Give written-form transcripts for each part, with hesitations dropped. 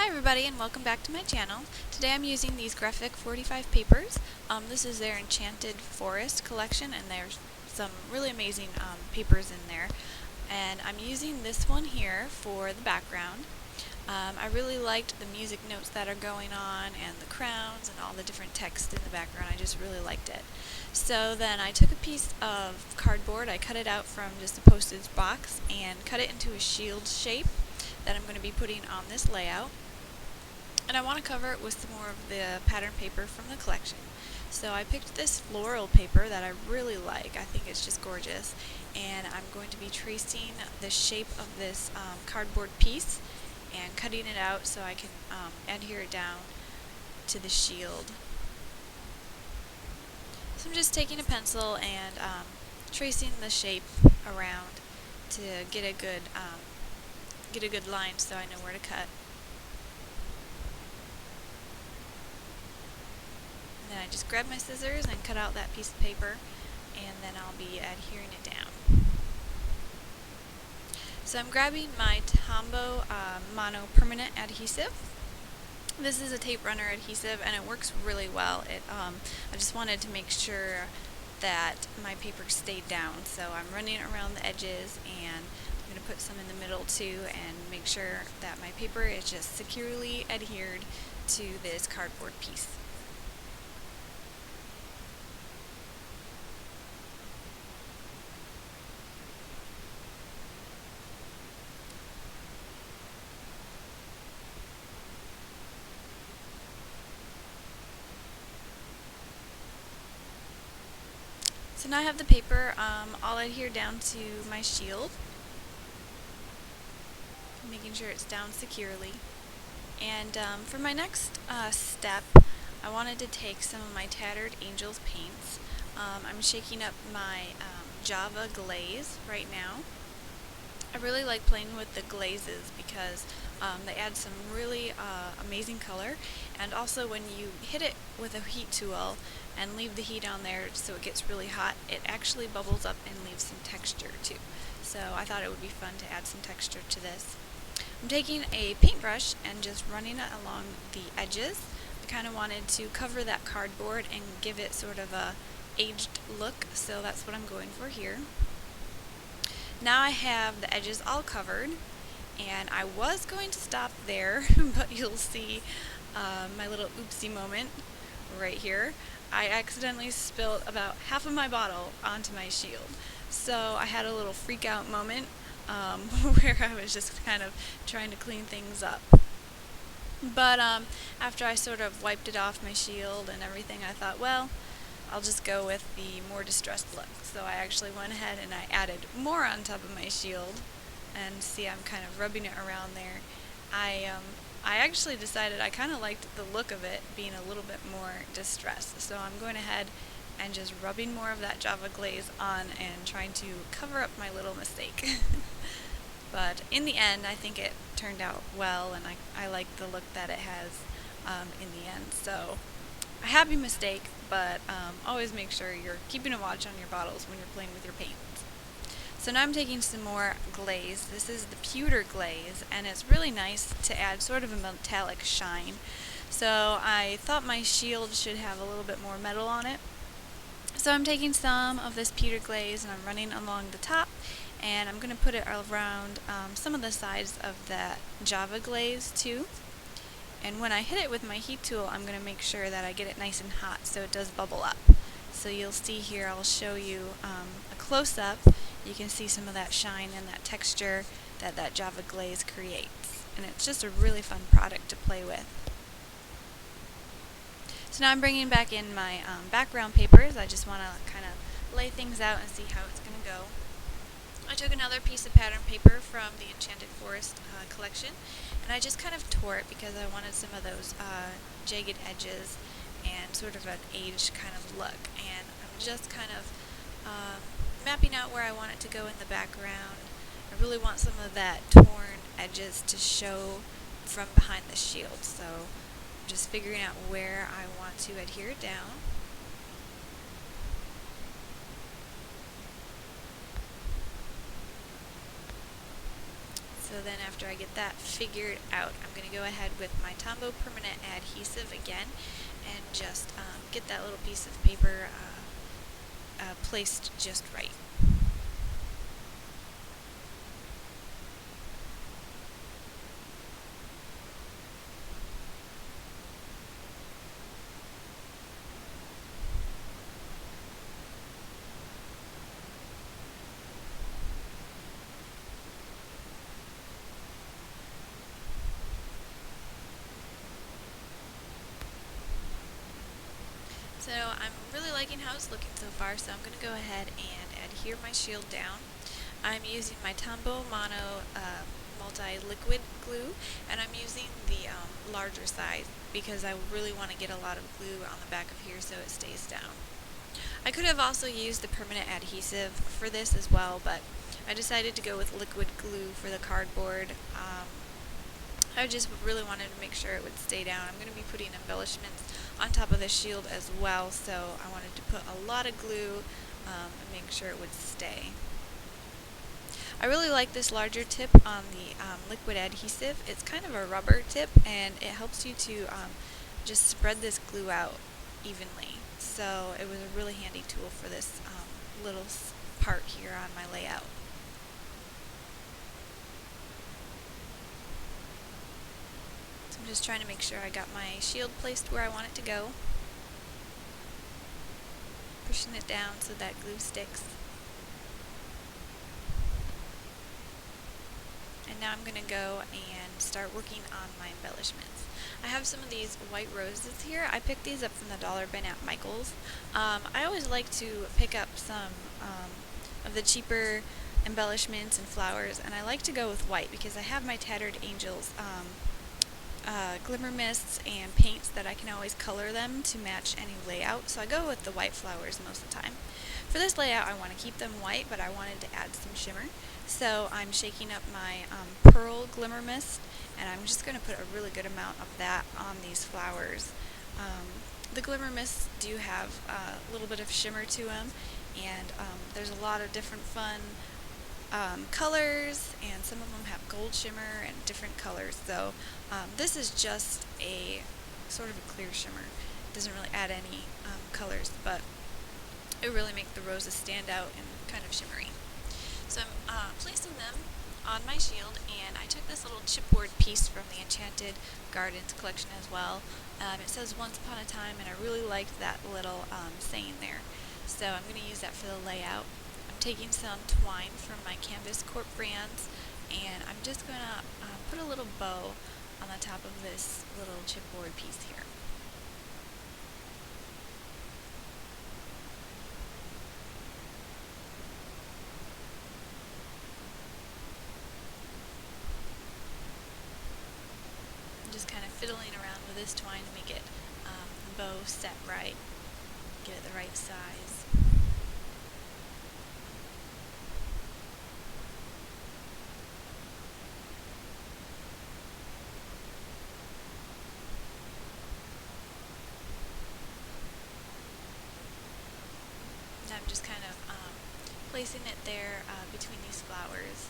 Hi everybody and welcome back to my channel. Today I'm using these graphic 45 papers. This is their Enchanted Forest collection and there's some really amazing papers in there. And I'm using this one here for the background. I really liked the music notes that are going on and the crowns and all the different text in the background. I just really liked it. So then I took a piece of cardboard, I cut it out from just a postage box and cut it into a shield shape that I'm going to be putting on this layout. And I want to cover it with some more of the pattern paper from the collection. So I picked this floral paper that I really like. I think it's just gorgeous. And I'm going to be tracing the shape of this cardboard piece and cutting it out so I can adhere it down to the shield. So I'm just taking a pencil and tracing the shape around to get a good line so I know where to cut. And then I just grab my scissors and cut out that piece of paper, and then I'll be adhering it down. So I'm grabbing my Tombow Mono Permanent Adhesive. This is a tape runner adhesive and it works really well. I just wanted to make sure that my paper stayed down, so I'm running around the edges and I'm going to put some in the middle too and make sure that my paper is just securely adhered to this cardboard piece. So now I have the paper all adhered down to my shield, making sure it's down securely. And for my next step, I wanted to take some of my Tattered Angels paints. I'm shaking up my Java glaze right now. I really like playing with the glazes because they add some really amazing color, and also when you hit it with a heat tool and leave the heat on there so it gets really hot, it actually bubbles up and leaves some texture too. So I thought it would be fun to add some texture to this. I'm taking a paintbrush and just running it along the edges. I kind of wanted to cover that cardboard and give it sort of a aged look, so that's what I'm going for here. Now I have the edges all covered, and I was going to stop there, but you'll see my little oopsie moment right here. I accidentally spilled about half of my bottle onto my shield, so I had a little freak out moment where I was just kind of trying to clean things up. But after I sort of wiped it off my shield and everything, I thought, well, I'll just go with the more distressed look. So I actually went ahead and I added more on top of my shield, and see, I'm kind of rubbing it around there. I actually decided I kind of liked the look of it being a little bit more distressed, so I'm going ahead and just rubbing more of that Java glaze on and trying to cover up my little mistake. But in the end, I think it turned out well, and I like the look that it has in the end. So a happy mistake, but always make sure you're keeping a watch on your bottles when you're playing with your paints. So now I'm taking some more glaze. This is the pewter glaze, and it's really nice to add sort of a metallic shine. So I thought my shield should have a little bit more metal on it. So I'm taking some of this pewter glaze and I'm running along the top, and I'm going to put it around some of the sides of that Java glaze too. And when I hit it with my heat tool, I'm going to make sure that I get it nice and hot so it does bubble up. So you'll see here, I'll show you a close-up. You can see some of that shine and that texture that that Java glaze creates. And it's just a really fun product to play with. So now I'm bringing back in my background papers. I just want to kind of lay things out and see how it's going to go. I took another piece of pattern paper from the Enchanted Forest collection, and I just kind of tore it because I wanted some of those jagged edges and sort of an aged kind of look. And I'm just kind of mapping out where I want it to go in the background. I really want some of that torn edges to show from behind the shield, so I'm just figuring out where I want to adhere it down. So then after I get that figured out, I'm going to go ahead with my Tombow permanent adhesive again and just get that little piece of paper placed just right. So I'm really liking how it's looking so far, so I'm going to go ahead and adhere my shield down. I'm using my Tombow Mono multi-liquid glue, and I'm using the larger size because I really want to get a lot of glue on the back of here so it stays down. I could have also used the permanent adhesive for this as well, but I decided to go with liquid glue for the cardboard. I just really wanted to make sure it would stay down. I'm going to be putting embellishments on top of the shield as well, so I wanted to put a lot of glue and make sure it would stay. I really like this larger tip on the liquid adhesive. It's kind of a rubber tip, and it helps you to just spread this glue out evenly. So it was a really handy tool for this little part here on my layout. So I'm just trying to make sure I got my shield placed where I want it to go. Pushing it down so that glue sticks. And now I'm going to go and start working on my embellishments. I have some of these white roses here. I picked these up from the dollar bin at Michael's. I always like to pick up some of the cheaper embellishments and flowers, and I like to go with white because I have my Tattered Angels glimmer mists and paints that I can always color them to match any layout, so I go with the white flowers most of the time. For this layout I want to keep them white, but I wanted to add some shimmer, so I'm shaking up my pearl glimmer mist, and I'm just going to put a really good amount of that on these flowers. The glimmer mists do have a little bit of shimmer to them, and there's a lot of different fun colors, and some of them have gold shimmer and different colors. So this is just a sort of a clear shimmer. It doesn't really add any colors, but it really makes the roses stand out and kind of shimmery. So I'm placing them on my shield, and I took this little chipboard piece from the Enchanted Gardens collection as well. It says "Once Upon a Time," and I really liked that little saying there. So I'm going to use that for the layout. I'm taking some twine from my Canvas Corp brands, and I'm just going to put a little bow on the top of this little chipboard piece here. I'm just kind of fiddling around with this twine to make it the bow set right, get it the right size. I'm just kind of placing it there between these flowers.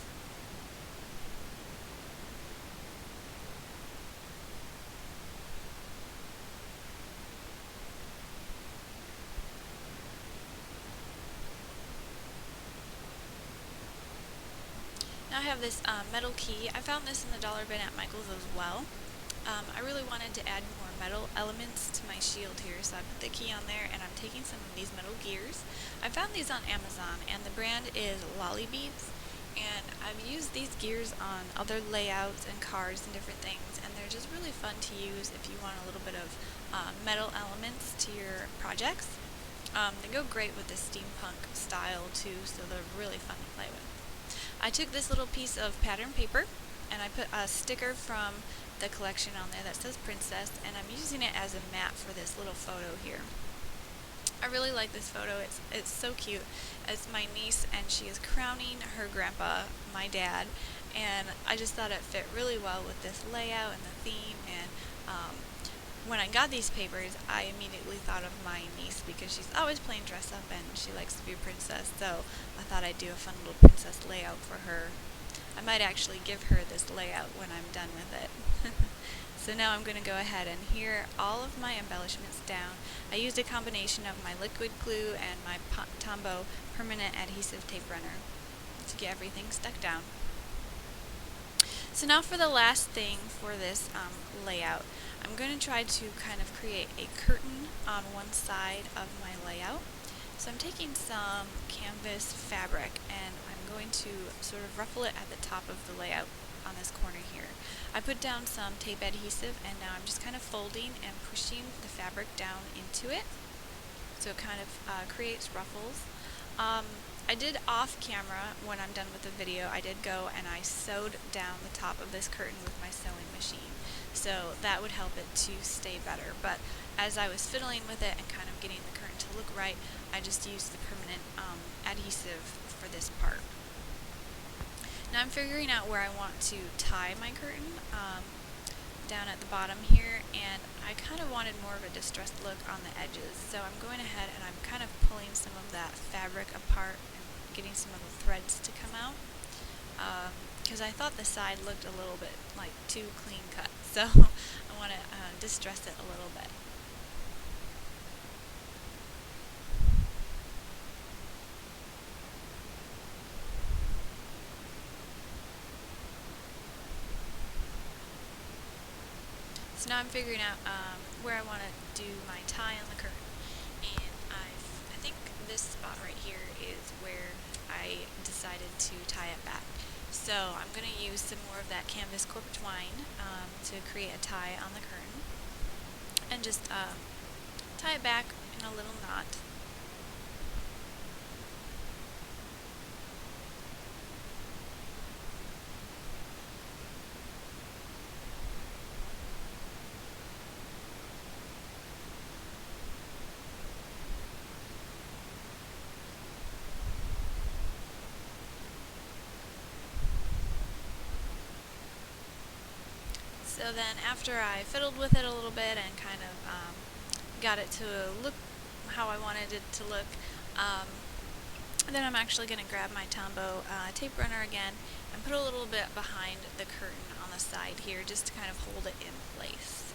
Now I have this metal key. I found this in the dollar bin at Michael's as well. I really wanted to add more metal elements to my shield here, so I put the key on there, and I'm taking some of these metal gears. I found these on Amazon, and the brand is Lolly Beads, and I've used these gears on other layouts and cards and different things, and they're just really fun to use if you want a little bit of metal elements to your projects. They go great with the steampunk style too, so they're really fun to play with. I took this little piece of pattern paper, and I put a sticker from the collection on there that says Princess, and I'm using it as a mat for this little photo here. I really like this photo. It's so cute. It's my niece, and she is crowning her grandpa, my dad, and I just thought it fit really well with this layout and the theme. And when I got these papers, I immediately thought of my niece because she's always playing dress up and she likes to be a princess, so I thought I'd do a fun little princess layout for her. I might actually give her this layout when I'm done with it. So now I'm going to go ahead and adhere all of my embellishments down. I used a combination of my liquid glue and my Tombow permanent adhesive tape runner to get everything stuck down. So now for the last thing for this layout, I'm going to try to kind of create a curtain on one side of my layout. So I'm taking some canvas fabric and I'm going to sort of ruffle it at the top of the layout on this corner here. I put down some tape adhesive and now I'm just kind of folding and pushing the fabric down into it so it kind of creates ruffles. I did off camera, when I'm done with the video, I did go and I sewed down the top of this curtain with my sewing machine. So that would help it to stay better. But as I was fiddling with it and kind of getting the curtain to look right, I just used the permanent adhesive for this part. Now I'm figuring out where I want to tie my curtain down at the bottom here, and I kind of wanted more of a distressed look on the edges. So I'm going ahead and I'm kind of pulling some of that fabric apart and getting some of the threads to come out because I thought the side looked a little bit like too clean cut. So I want to distress it a little bit. So now I'm figuring out where I want to do my tie on the curtain, and I think this spot right here is where I decided to tie it back. So I'm going to use some more of that canvas cork twine to create a tie on the curtain, and just tie it back in a little knot. So then after I fiddled with it a little bit and kind of got it to look how I wanted it to look, then I'm actually going to grab my Tombow tape runner again and put a little bit behind the curtain on the side here just to kind of hold it in place.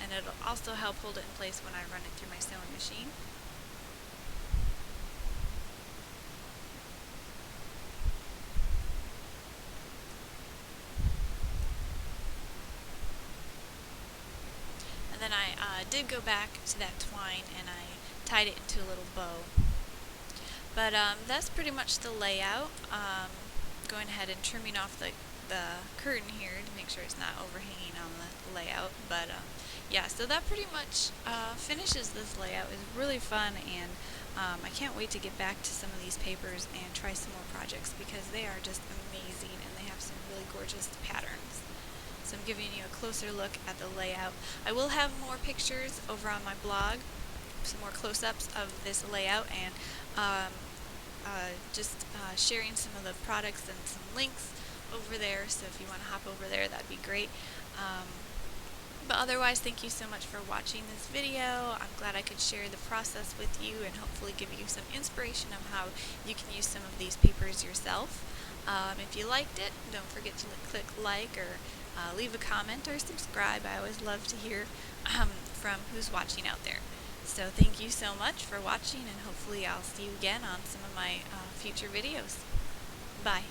And it'll also help hold it in place when I run it through my sewing machine. Then I did go back to that twine and I tied it into a little bow. But that's pretty much the layout. Going ahead and trimming off the curtain here to make sure it's not overhanging on the layout. But yeah, so that pretty much finishes this layout. It's really fun, and I can't wait to get back to some of these papers and try some more projects because they are just amazing and they have some really gorgeous patterns. So I'm giving you a closer look at the layout. I will have more pictures over on my blog, some more close-ups of this layout, and just sharing some of the products and some links over there. So if you want to hop over there, that'd be great. But otherwise, thank you so much for watching this video. I'm glad I could share the process with you and hopefully give you some inspiration of how you can use some of these papers yourself. If you liked it, don't forget to click like or leave a comment or subscribe. I always love to hear from who's watching out there. So thank you so much for watching, and hopefully I'll see you again on some of my future videos. Bye.